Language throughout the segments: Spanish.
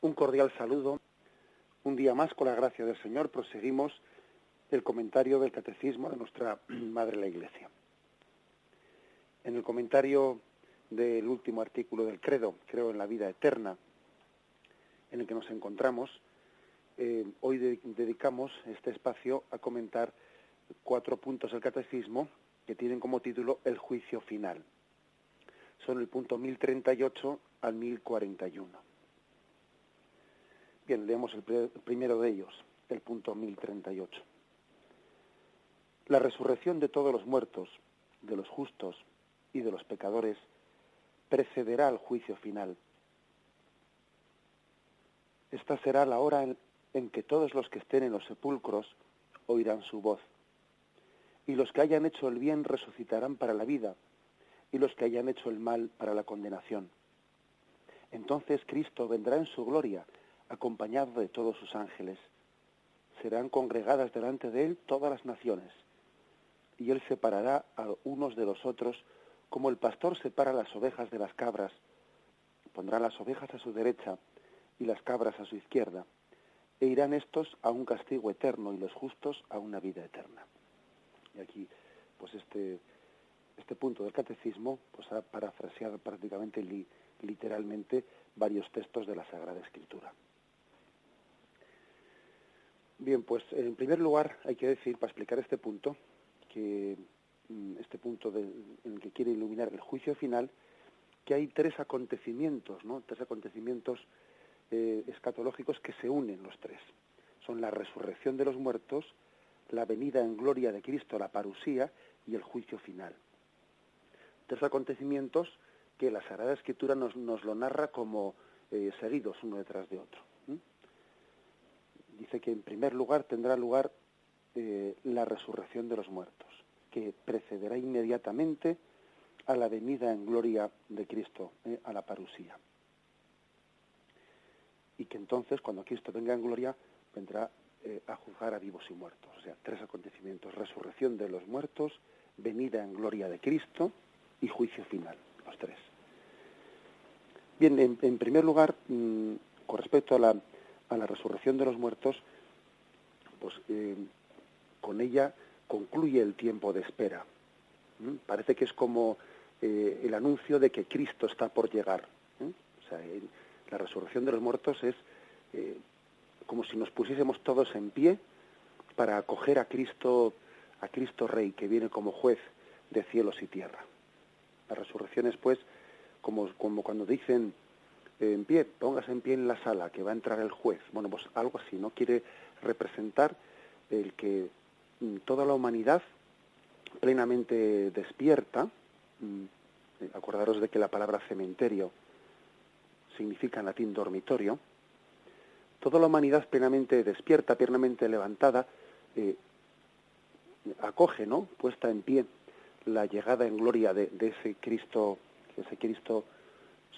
Un cordial saludo. Un día más, con la gracia del Señor, proseguimos el comentario del Catecismo de nuestra Madre la Iglesia. En el comentario del último artículo del Credo, Creo en la vida eterna, en el que nos encontramos, hoy dedicamos este espacio a comentar 4 puntos del Catecismo que tienen como título el juicio final. Son el punto 1038 al 1041. Bien, leemos el primero de ellos, el punto 1038. La resurrección de todos los muertos, de los justos y de los pecadores, precederá al juicio final. Esta será la hora en que todos los que estén en los sepulcros oirán su voz. Y los que hayan hecho el bien resucitarán para la vida, y los que hayan hecho el mal para la condenación. Entonces Cristo vendrá en su gloria, acompañado de todos sus ángeles. Serán congregadas delante de él todas las naciones, y él separará a unos de los otros, como el pastor separa las ovejas de las cabras. Pondrá las ovejas a su derecha y las cabras a su izquierda, e irán estos a un castigo eterno y los justos a una vida eterna. Y aquí, pues este punto del Catecismo pues ha parafraseado prácticamente literalmente varios textos de la Sagrada Escritura. Bien, pues en primer lugar hay que decir, para explicar este punto, que este punto en el que quiere iluminar el juicio final, que hay 3 acontecimientos, ¿no? 3 acontecimientos escatológicos que se unen los 3. Son la resurrección de los muertos, la venida en gloria de Cristo, la parusía, y el juicio final. 3 acontecimientos que la Sagrada Escritura nos lo narra como seguidos uno detrás de otro. Dice que en primer lugar tendrá lugar la resurrección de los muertos, que precederá inmediatamente a la venida en gloria de Cristo, a la parusía. Y que entonces, cuando Cristo venga en gloria, vendrá a juzgar a vivos y muertos. O sea, 3 acontecimientos: resurrección de los muertos, venida en gloria de Cristo y juicio final, los 3. Bien, en primer lugar, con respecto a la resurrección de los muertos, pues con ella concluye el tiempo de espera. Parece que es como el anuncio de que Cristo está por llegar. O sea, la resurrección de los muertos es como si nos pusiésemos todos en pie para acoger a Cristo Rey, que viene como juez de cielos y tierra. La resurrección es, pues, como cuando dicen en pie, póngase en pie en la sala, que va a entrar el juez. Bueno, pues algo así, ¿no? Quiere representar el que toda la humanidad plenamente despierta. Acordaros de que la palabra cementerio significa en latín dormitorio. Toda la humanidad plenamente despierta, plenamente levantada, acoge, ¿no?, puesta en pie, la llegada en gloria de ese Cristo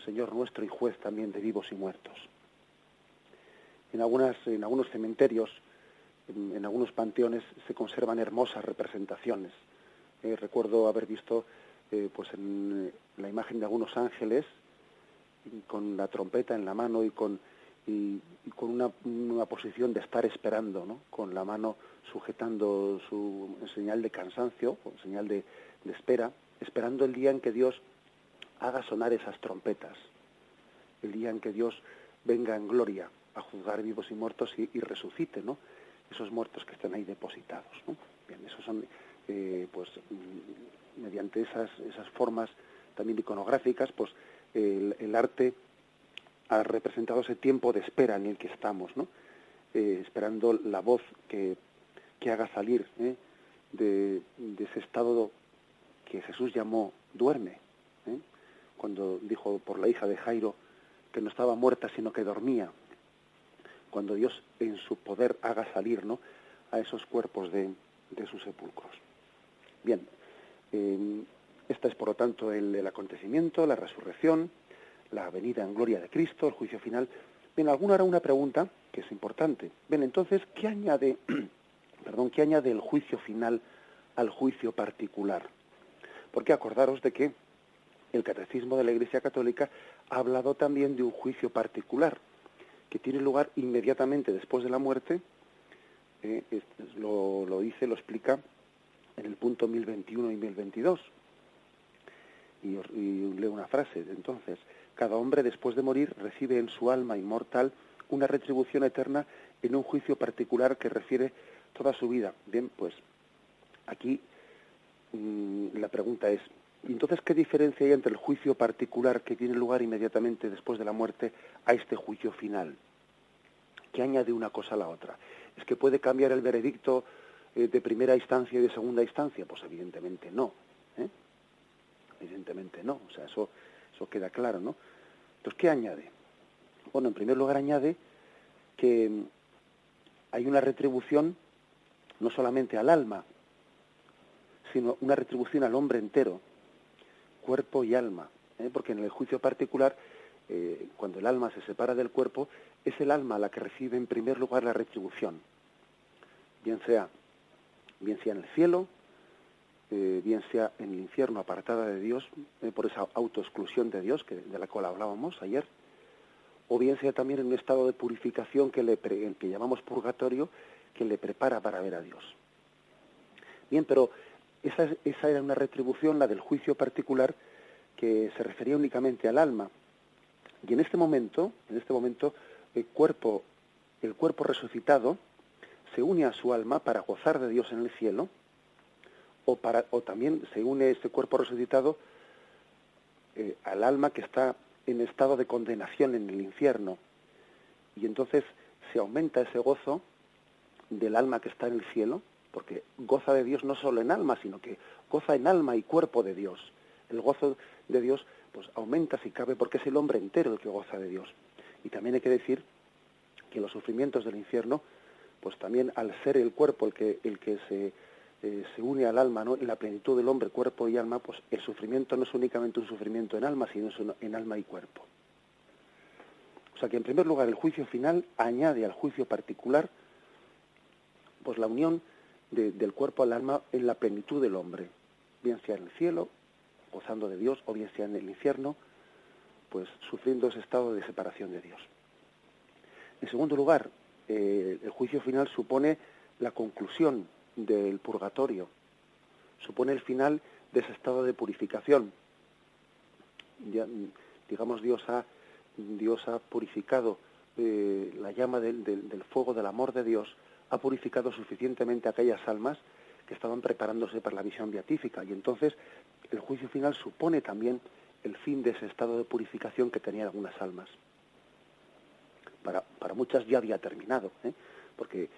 Señor nuestro y juez también de vivos y muertos. En algunos cementerios, en algunos panteones, se conservan hermosas representaciones. Recuerdo haber visto pues en la imagen de algunos ángeles con la trompeta en la mano y con una posición de estar esperando, ¿no?, con la mano sujetando en señal de cansancio, o señal de espera, esperando el día en que Dios haga sonar esas trompetas, el día en que Dios venga en gloria a juzgar vivos y muertos y resucite, ¿no?, esos muertos que están ahí depositados, ¿no? Bien, esos son, pues, mediante esas formas también iconográficas, pues, el arte ha representado ese tiempo de espera en el que estamos, ¿no? Esperando la voz que haga salir de ese estado que Jesús llamó duerme, cuando dijo por la hija de Jairo que no estaba muerta sino que dormía, cuando Dios en su poder haga salir, ¿no?, a esos cuerpos de sus sepulcros. Bien, este es por lo tanto el acontecimiento, la resurrección, la venida en gloria de Cristo, el juicio final. Bien, alguno hará una pregunta que es importante. Bien, entonces, ¿qué añade el juicio final al juicio particular? Porque acordaros de que el Catecismo de la Iglesia Católica ha hablado también de un juicio particular, que tiene lugar inmediatamente después de la muerte, lo dice, lo explica en el punto 1021 y 1022. Y leo una frase. Entonces, cada hombre después de morir recibe en su alma inmortal una retribución eterna en un juicio particular que refiere toda su vida. Bien, pues aquí la pregunta es, entonces, ¿qué diferencia hay entre el juicio particular que tiene lugar inmediatamente después de la muerte a este juicio final? ¿Qué añade una cosa a la otra? ¿Es que puede cambiar el veredicto de primera instancia y de segunda instancia? Pues evidentemente no. Evidentemente no. O sea, eso queda claro, ¿no? Entonces, ¿qué añade? Bueno, en primer lugar añade que hay una retribución no solamente al alma, sino una retribución al hombre entero, cuerpo y alma, porque en el juicio particular, cuando el alma se separa del cuerpo, es el alma la que recibe en primer lugar la retribución, bien sea en el cielo, bien sea en el infierno, apartada de Dios, por esa autoexclusión de Dios, de la cual hablábamos ayer, o bien sea también en un estado de purificación el que llamamos purgatorio, que le prepara para ver a Dios. Bien, pero esa era una retribución, la del juicio particular, que se refería únicamente al alma. Y en este momento, el cuerpo resucitado se une a su alma para gozar de Dios en el cielo, o también se une este cuerpo resucitado al alma que está en estado de condenación en el infierno. Y entonces se aumenta ese gozo del alma que está en el cielo, porque goza de Dios no solo en alma, sino que goza en alma y cuerpo de Dios. El gozo de Dios pues aumenta si cabe, porque es el hombre entero el que goza de Dios. Y también hay que decir que los sufrimientos del infierno, pues también al ser el cuerpo el que se une al alma, ¿no?, en la plenitud del hombre, cuerpo y alma, pues el sufrimiento no es únicamente un sufrimiento en alma, sino en alma y cuerpo. O sea que en primer lugar el juicio final añade al juicio particular pues la unión del cuerpo al alma en la plenitud del hombre, bien sea en el cielo, gozando de Dios, o bien sea en el infierno, pues sufriendo ese estado de separación de Dios. En segundo lugar, el juicio final supone la conclusión del purgatorio, supone el final de ese estado de purificación. Ya, digamos, Dios ha purificado la llama del fuego del amor de Dios, ha purificado suficientemente aquellas almas que estaban preparándose para la visión beatífica, y entonces el juicio final supone también el fin de ese estado de purificación que tenían algunas almas. Para muchas ya había terminado, porque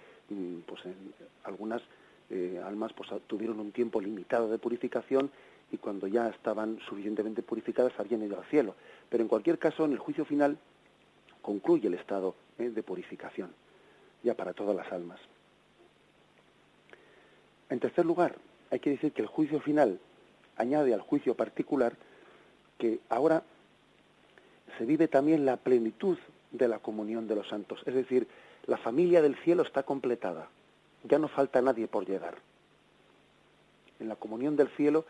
pues algunas almas pues tuvieron un tiempo limitado de purificación, y cuando ya estaban suficientemente purificadas habían ido al cielo. Pero en cualquier caso, en el juicio final concluye el estado de purificación, ya para todas las almas. En tercer lugar, hay que decir que el juicio final añade al juicio particular que ahora se vive también la plenitud de la comunión de los santos. Es decir, la familia del cielo está completada. Ya no falta nadie por llegar. En la comunión del cielo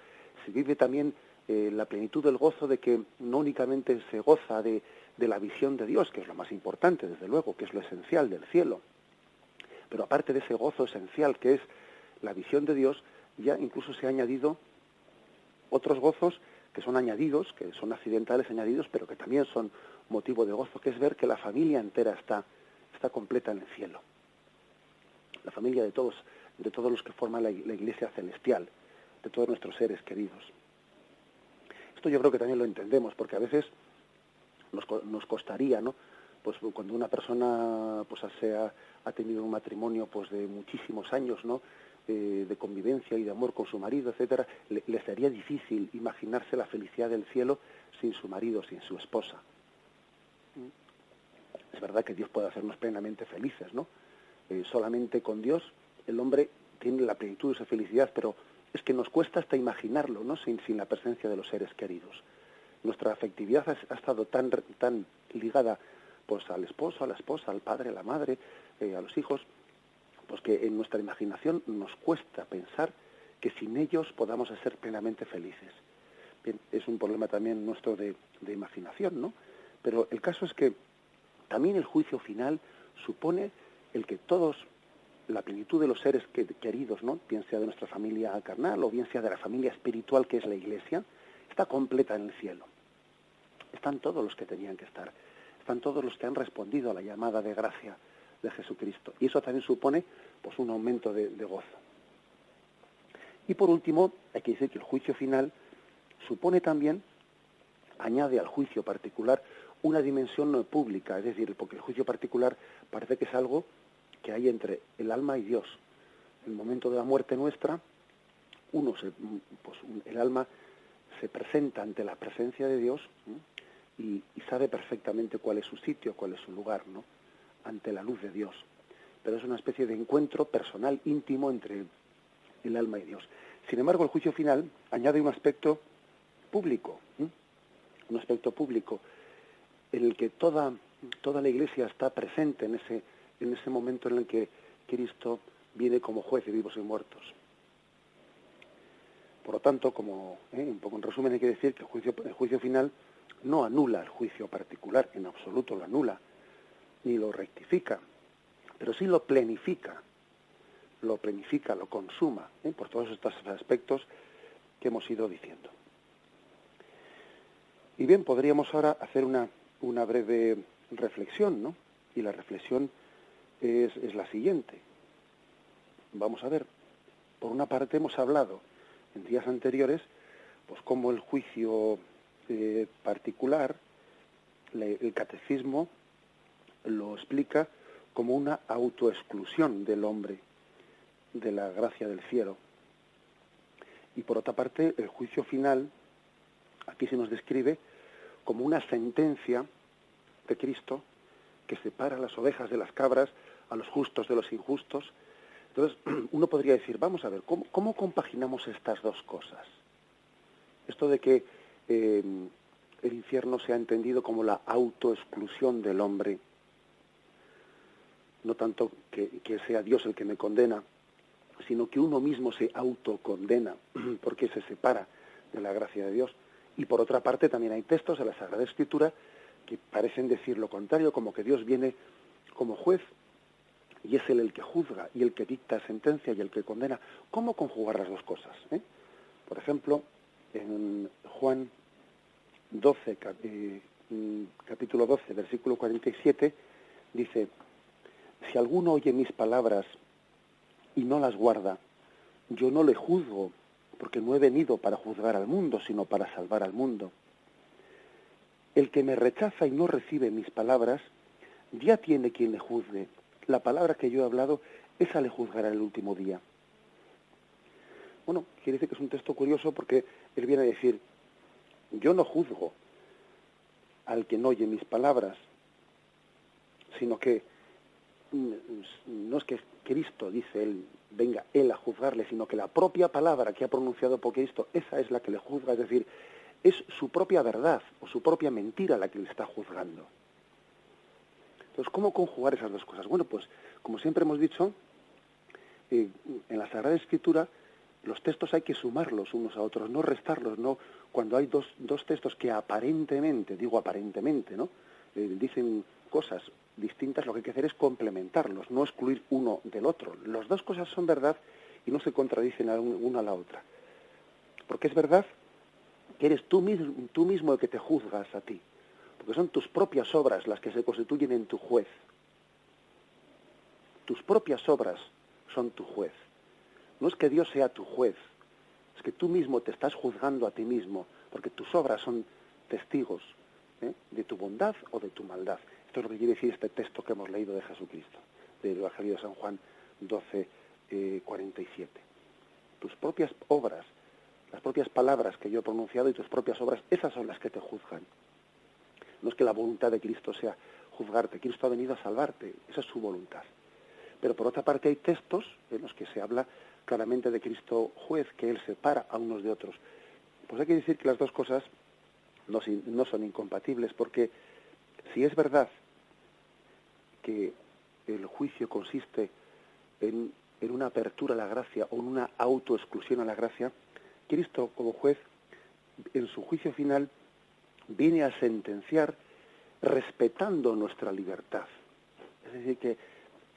se vive también la plenitud del gozo de que no únicamente se goza de la visión de Dios, que es lo más importante, desde luego, que es lo esencial del cielo, pero aparte de ese gozo esencial que es la visión de Dios, ya incluso se ha añadido otros gozos que son añadidos, que son accidentales añadidos, pero que también son motivo de gozo, que es ver que la familia entera está completa en el cielo. La familia de todos los que forman la Iglesia celestial, de todos nuestros seres queridos. Esto yo creo que también lo entendemos, porque a veces nos costaría, ¿no?, pues cuando una persona pues ha tenido un matrimonio pues de muchísimos años, ¿no?, de convivencia y de amor con su marido, etcétera, le sería difícil imaginarse la felicidad del cielo sin su marido, sin su esposa. Es verdad que Dios puede hacernos plenamente felices, ¿no? Solamente con Dios el hombre tiene la plenitud de esa felicidad, pero es que nos cuesta hasta imaginarlo, ¿no?, sin la presencia de los seres queridos. Nuestra afectividad ha estado tan ligada pues al esposo, a la esposa, al padre, a la madre, a los hijos, pues que en nuestra imaginación nos cuesta pensar que sin ellos podamos ser plenamente felices. Bien, es un problema también nuestro de imaginación, ¿no? Pero el caso es que También el juicio final supone el que todos, la plenitud de los seres queridos, ¿no?, bien sea de nuestra familia carnal o bien sea de la familia espiritual que es la Iglesia, está completa en el cielo. Están todos los que tenían que estar, están todos los que han respondido a la llamada de gracia de Jesucristo. Y eso también supone pues un aumento de gozo. Y por último, hay que decir que el juicio final supone también, añade al juicio particular, una dimensión no pública, es decir, porque el juicio particular parece que es algo que hay entre el alma y Dios. En el momento de la muerte nuestra, el alma se presenta ante la presencia de Dios, ¿no?, y sabe perfectamente cuál es su sitio, cuál es su lugar, ¿no?, ante la luz de Dios. Pero es una especie de encuentro personal, íntimo entre el alma y Dios. Sin embargo, el juicio final añade un aspecto público, un aspecto público en el que toda la Iglesia está presente en ese momento en el que Cristo viene como juez de vivos y muertos. Por lo tanto, un poco en resumen, hay que decir que el juicio final no anula el juicio particular, en absoluto lo anula, ni lo rectifica, pero sí lo planifica, lo consuma, por todos estos aspectos que hemos ido diciendo. Y bien, podríamos ahora hacer una breve reflexión, ¿no? Y la reflexión es la siguiente. Vamos a ver, por una parte hemos hablado en días anteriores, pues cómo el juicio particular, el catecismo lo explica como una autoexclusión del hombre de la gracia del cielo. Y por otra parte, el juicio final, aquí se nos describe como una sentencia de Cristo que separa las ovejas de las cabras, a los justos de los injustos. Entonces, uno podría decir, vamos a ver, ¿cómo compaginamos estas dos cosas? Esto de que el infierno se ha entendido como la autoexclusión del hombre, no tanto que sea Dios el que me condena, sino que uno mismo se autocondena porque se separa de la gracia de Dios. Y por otra parte también hay textos de la Sagrada Escritura que parecen decir lo contrario, como que Dios viene como juez y es Él el que juzga y el que dicta sentencia y el que condena. ¿Cómo conjugar las dos cosas? Por ejemplo, en Juan 12, capítulo 12, versículo 47, dice: si alguno oye mis palabras y no las guarda, yo no le juzgo, porque no he venido para juzgar al mundo, sino para salvar al mundo. El que me rechaza y no recibe mis palabras, ya tiene quien le juzgue. La palabra que yo he hablado, esa le juzgará el último día. Bueno, quiere decir que es un texto curioso porque él viene a decir, yo no juzgo al que no oye mis palabras, sino que no es que Cristo, dice él, venga él a juzgarle, sino que la propia palabra que ha pronunciado por Cristo, esa es la que le juzga, es decir, es su propia verdad o su propia mentira la que le está juzgando. Entonces, ¿cómo conjugar esas dos cosas? Bueno, pues, como siempre hemos dicho, en la Sagrada Escritura los textos hay que sumarlos unos a otros, no restarlos, no. Cuando hay dos textos que aparentemente, digo aparentemente, ¿no?, dicen cosas distintas, lo que hay que hacer es complementarlos, no excluir uno del otro. Las dos cosas son verdad y no se contradicen una a la otra. Porque es verdad que eres tú mismo el que te juzgas a ti, porque son tus propias obras las que se constituyen en tu juez. Tus propias obras son tu juez. No es que Dios sea tu juez, es que tú mismo te estás juzgando a ti mismo, porque tus obras son testigos de tu bondad o de tu maldad. Esto es lo que quiere decir este texto que hemos leído de Jesucristo, del Evangelio de San Juan 12, 47. Tus propias obras, las propias palabras que yo he pronunciado y tus propias obras, esas son las que te juzgan. No es que la voluntad de Cristo sea juzgarte, Cristo ha venido a salvarte, esa es su voluntad. Pero por otra parte hay textos en los que se habla claramente de Cristo juez, que Él separa a unos de otros. Pues hay que decir que las dos cosas no son incompatibles, porque si es verdad que el juicio consiste en una apertura a la gracia o en una autoexclusión a la gracia, Cristo como juez, en su juicio final, viene a sentenciar respetando nuestra libertad. Es decir, que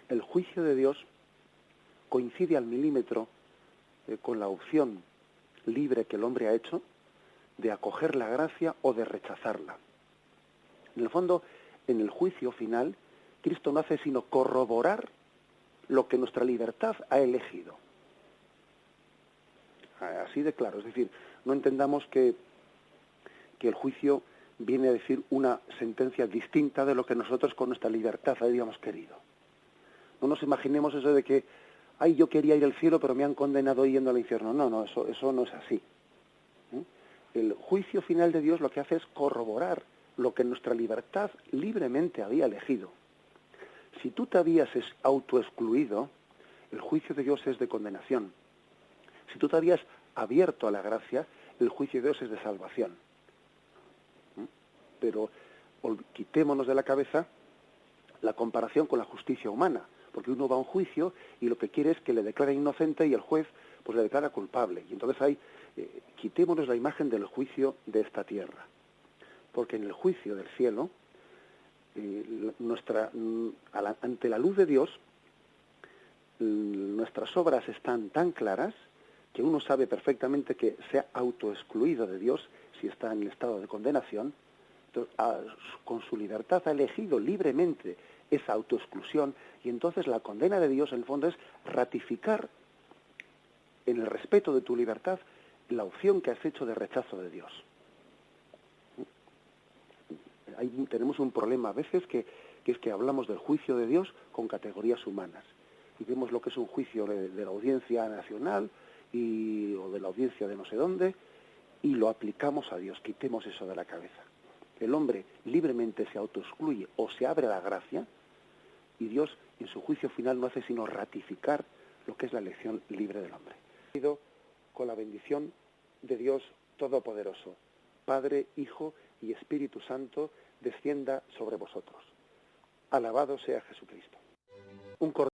el juicio de Dios coincide al milímetro con la opción libre que el hombre ha hecho de acoger la gracia o de rechazarla. En el fondo, en el juicio final, Cristo no hace sino corroborar lo que nuestra libertad ha elegido. Así de claro. Es decir, no entendamos que el juicio viene a decir una sentencia distinta de lo que nosotros con nuestra libertad habíamos querido. No nos imaginemos eso de que, ay, yo quería ir al cielo, pero me han condenado yendo al infierno. No, eso no es así. El juicio final de Dios lo que hace es corroborar lo que nuestra libertad libremente había elegido. Si tú te habías autoexcluido, el juicio de Dios es de condenación. Si tú te habías abierto a la gracia, el juicio de Dios es de salvación. Pero quitémonos de la cabeza la comparación con la justicia humana, porque uno va a un juicio y lo que quiere es que le declaren inocente y el juez pues le declara culpable. Y entonces quitémonos la imagen del juicio de esta tierra, porque en el juicio del cielo, ante la luz de Dios, nuestras obras están tan claras que uno sabe perfectamente que se ha autoexcluido de Dios si está en el estado de condenación. Entonces, con su libertad ha elegido libremente esa autoexclusión, y entonces la condena de Dios en el fondo es ratificar en el respeto de tu libertad la opción que has hecho de rechazo de Dios. Ahí tenemos un problema a veces que es que hablamos del juicio de Dios con categorías humanas y vemos lo que es un juicio de la audiencia nacional o de la audiencia de no sé dónde y lo aplicamos a Dios. Quitemos eso de la cabeza. El hombre libremente se autoexcluye o se abre a la gracia y Dios en su juicio final no hace sino ratificar lo que es la elección libre del hombre. Con la bendición de Dios Todopoderoso, Padre, Hijo y Espíritu Santo, descienda sobre vosotros. Alabado sea Jesucristo. Un